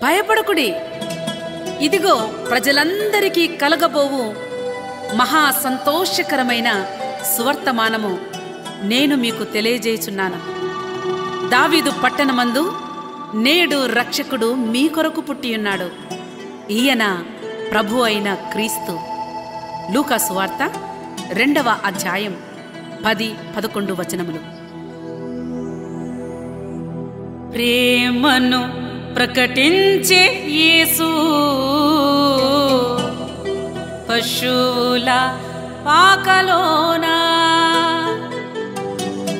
భయపడకుడి, ఇదిగో ప్రజలందరికీ కలగబోవు మహా సంతోషకరమైన సువర్తమానము నేను మీకు తెలియజేయుచున్నాను. దావీదు పట్టణమందు నేడు రక్షకుడు మీ కొరకు పుట్టియున్నాడు. ఈయన ప్రభు అయిన క్రీస్తు. లూకా సువార్త 2వ అధ్యాయం 10-11 వచనములు. ప్రేమను ప్రకటించే యేసు పశువుల పాకలోన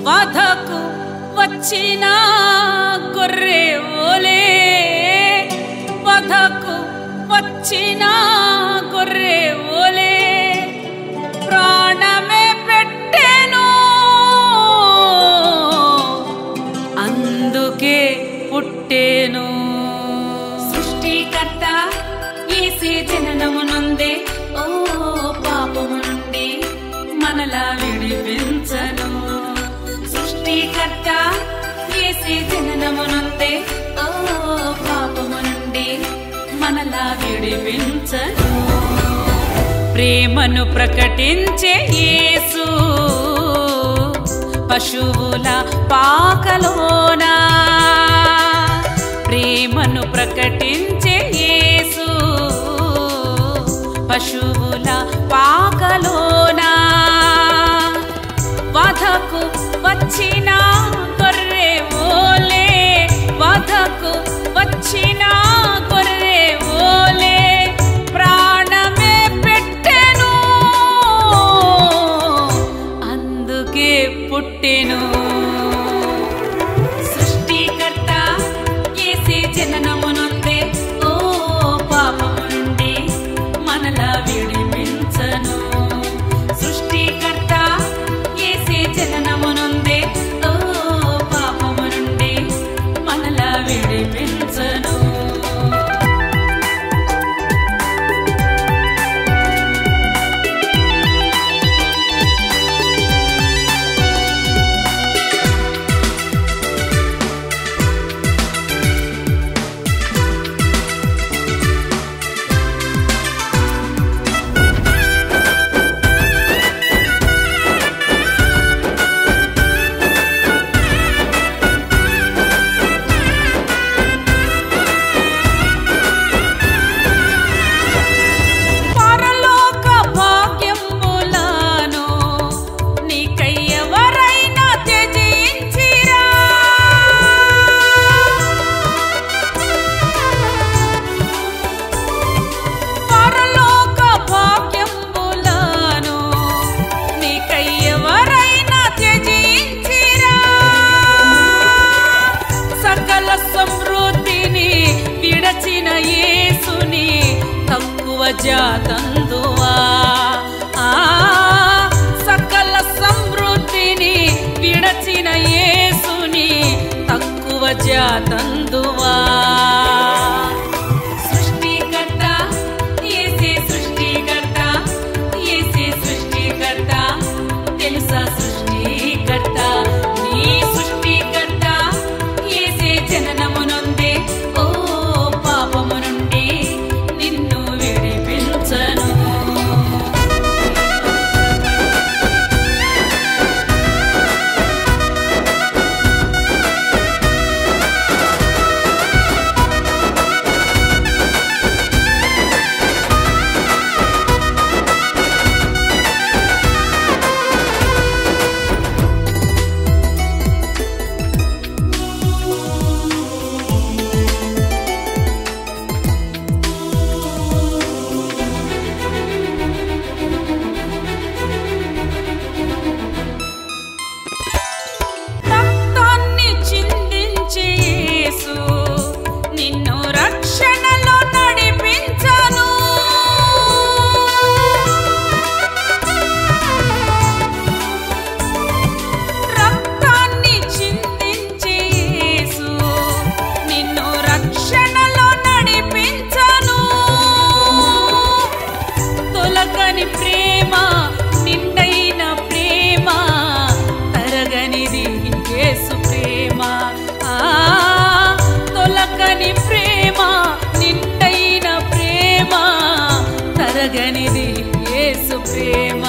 వధకు వచ్చిన గొర్రె ఓలే, వధకు వచ్చిన గొర్రె ఓలే ప్రాణమే పెట్టెను, అందుకే పుట్టెను. సృష్టికర్త యేసే జననము నుండే ఓ పాపము నుండి మనలా విడిపించను. సృష్టికర్త యేసే జననము నుండే ఓ పాపము నుండి మనలా విడిపించను. ప్రేమను ప్రకటించే యేసు పశువుల పాకలోన, ప్రేమను ప్రకటించే యేసు పశువుల పాకలోన వధకు వచ్చిన గొర్రె ఓలే, వధకు వచ్చిన గొర్రె ఓలే ప్రాణమే పెట్టెను, అందుకే పుట్టెను. సృష్టికర్త యేసే జననము నుండే ఓ పాపము నుండి మనలా విడిపించను. సృష్టికర్త యేసే జననము నుండే ఓ పాపము నుండి మనలా విడిపించను. జాతందువా సకల సమృద్ధిని విడచిన యేసుని తక్కువ జాతందువా. సృష్టికర్త యేసే సృష్టికర్త, యేసే సృష్టికర్త, తెలుసా సృష్టికర్త నీ సృష్టికర్త యేసే జననము నుండే ఓ పాపము నుండి నిన్ను విడిపించను. యేసు ప్రేమ తొలకని ప్రేమ ప్రేమ నిండైన ప్రేమ తరగనిది యేసు ప్రేమ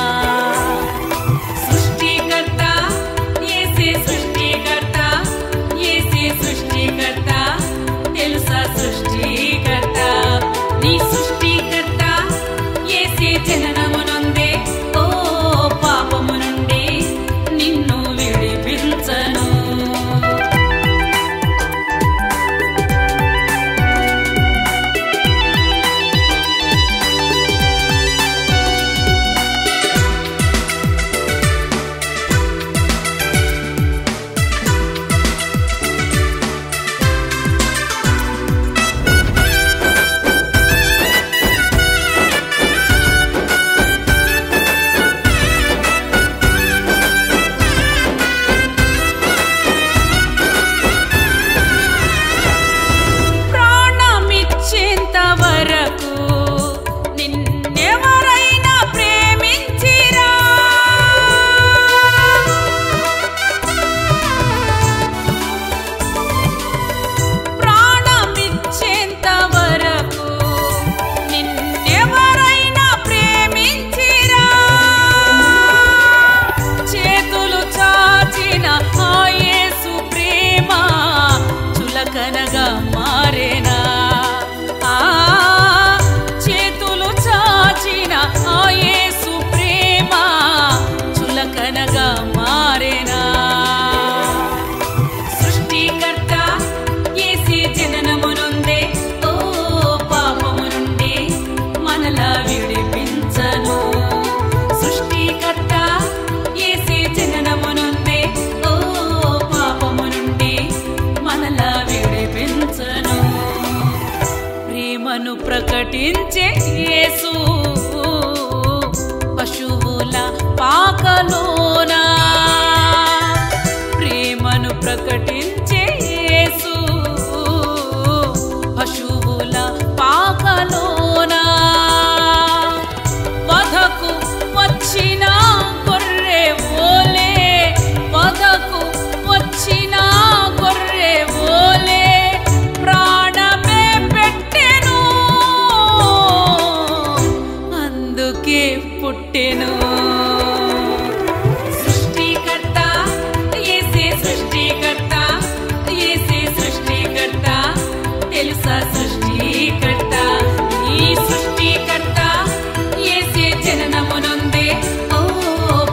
సృష్టికర్త యేసే సృష్టికర్త యేసే సృష్టికర్త తెలుసా సృష్టికర్త నీ సృష్టికర్త యేసే జననము నుండే ఓ పాపము నుండి నిన్ను విడిపించను చులకనగా మారేనా చేతులు చాచిన ఆ యేసు ప్రేమ చులకనగా మారేనా సృష్టికర్త యేసే జననము నుండే ఓ పాపము నుండి మనలా విడిపించను సృష్టికర్త యేసే జననము నుండే ఓ పాపము నుండి మనలా విడిపించను ప్రేమను ప్రకటించే యేసు పశువుల పాకలోనా ప్రేమను ప్రకటించే యేసు పశువుల పాకలోనా వధకు వచ్చిన గొర్రె ఓలే వధకు వచ్చిన గొర్రె ఓలే ప్రాణమే పెట్టెను అందుకే పుట్టెను సృష్టికర్త యేసే సృష్టికర్త యేసే సృష్టికర్త తెలుసా సృష్టికర్త ఈ సృష్టికర్త యేసే జననము నుండే ఓ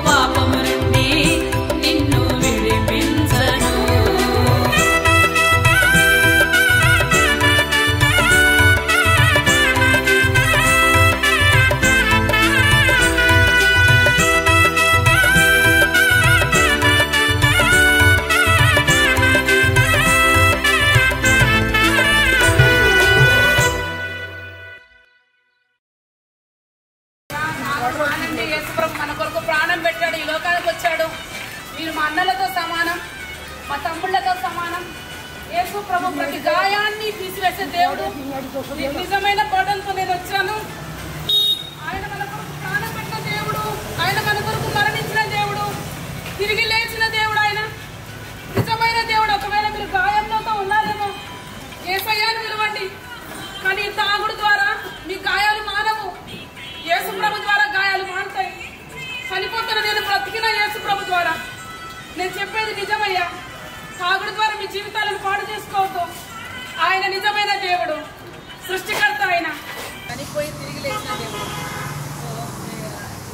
పాపము నుండి నిన్ను విడిపించను యేసుప్రభు మన కొరకు ప్రాణం పెట్టాడు ఈ లోకానికి వచ్చాడు మీరు మా అన్నలతో సమానం మా తమ్ముళ్లతో సమానం యేసుప్రభు ప్రతి గాయాన్ని తీసివేసే దేవుడు నిజమైన బోధనతో నేను వచ్చాను ఆయన మన కొరకు ప్రాణం పెట్టిన దేవుడు ఆయన మన కొరకు మరణించిన దేవుడు తిరిగి లేచిన దేవుడు ఆయన నిజమైన దేవుడు ఒకవేళ మీరు గాయంలోతో ఉన్నారేమో యేసయ్యను విలువండి కానీ తాగుడు ద్వారా మీ గాయాలు మానవు యేసుప్రభు ద్వారా గాయాలు మానుతాయి చనిపోతున్న నేను బ్రతికిన యేసుప్రభు ద్వారా నేను చెప్పేది నిజమయ్యా తాగుడు ద్వారా మీ జీవితాలను పాడు చేసుకోవద్దు ఆయన నిజమైన దేవుడు సృష్టికర్త ఆయన చనిపోయి తిరిగి లేచిన దేవుడు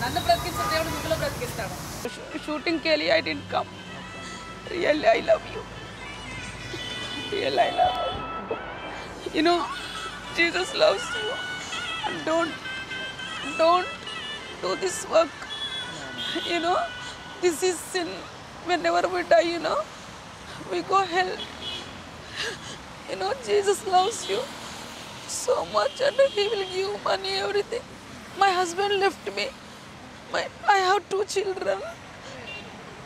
నన్ను బ్రతికించిన దేవుడు మిమ్మల్ని బ్రతికిస్తాడు shooting ke liye I didn't come. Really I love you. Really I love you. You know, Jesus loves you. And don't do this work. You know, this is sin. Whenever we die, you know, we go hell. You know, Jesus loves you so much and He will give money, everything. My husband left me. I have 2 children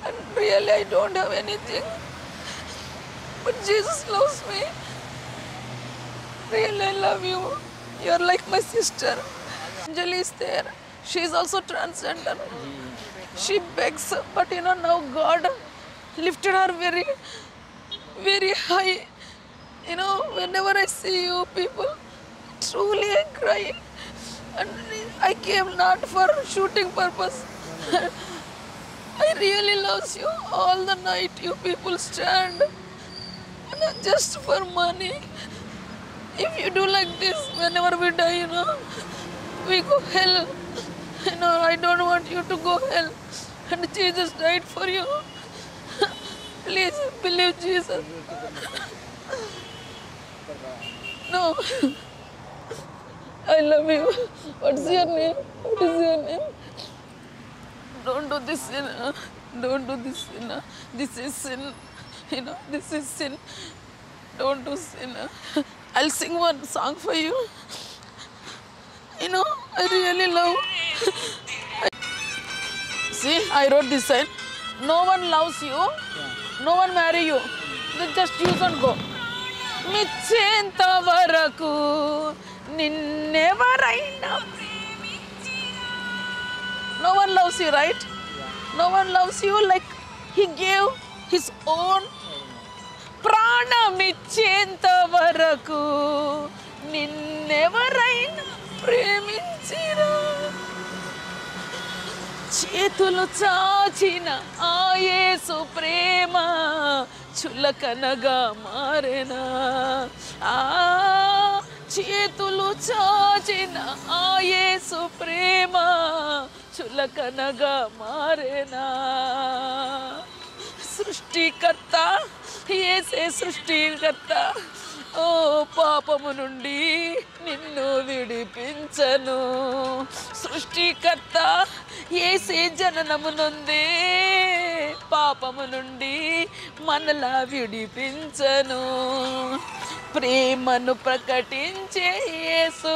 and really I don't have anything. But Jesus loves me. Really I love you. You are like my sister. Anjali is there. She is also transgender. She begs, but you know now God lifted her very, very high. You know, whenever I see you people, truly I cry. And I came not for shooting purpose. I really love you. All the night you people stand, just for money. If you do like this, whenever we die, you know, we go hell. You know, I don't want you to go hell. And Jesus died for you. Please believe Jesus. No. I love you. What's your name? What is your name? Don't do this sin. Don't do this sin. This is sin. You know, this is sin. Don't do sin. I'll sing one song for you. You know, I really love. See, I wrote this sign. No one loves you. No one marry you. Just use and go. మిచ్చేంత వరకు నిన్నెవరైనా. No one loves you, right? No one loves you like he gave his own. ప్రాణమిచ్చేంత వరకు నిన్నెవరైనా ప్రేమించిరా. చేతులు చాచిన ఆ యేసు ప్రేమ చులకనగా మారేనా. ఆ చేతులు చాచిన ఆ యేసు ప్రేమ చులకనగా మారేనా. సృష్టికర్త యేసే సృష్టికర్త. ఓ పాపము నుండి నిన్ను విడిపించను. సృష్టికర్త యేసే జననము నొందే పాపము నుండి మనలా విడిపించను. ప్రేమను ప్రకటించే యేసు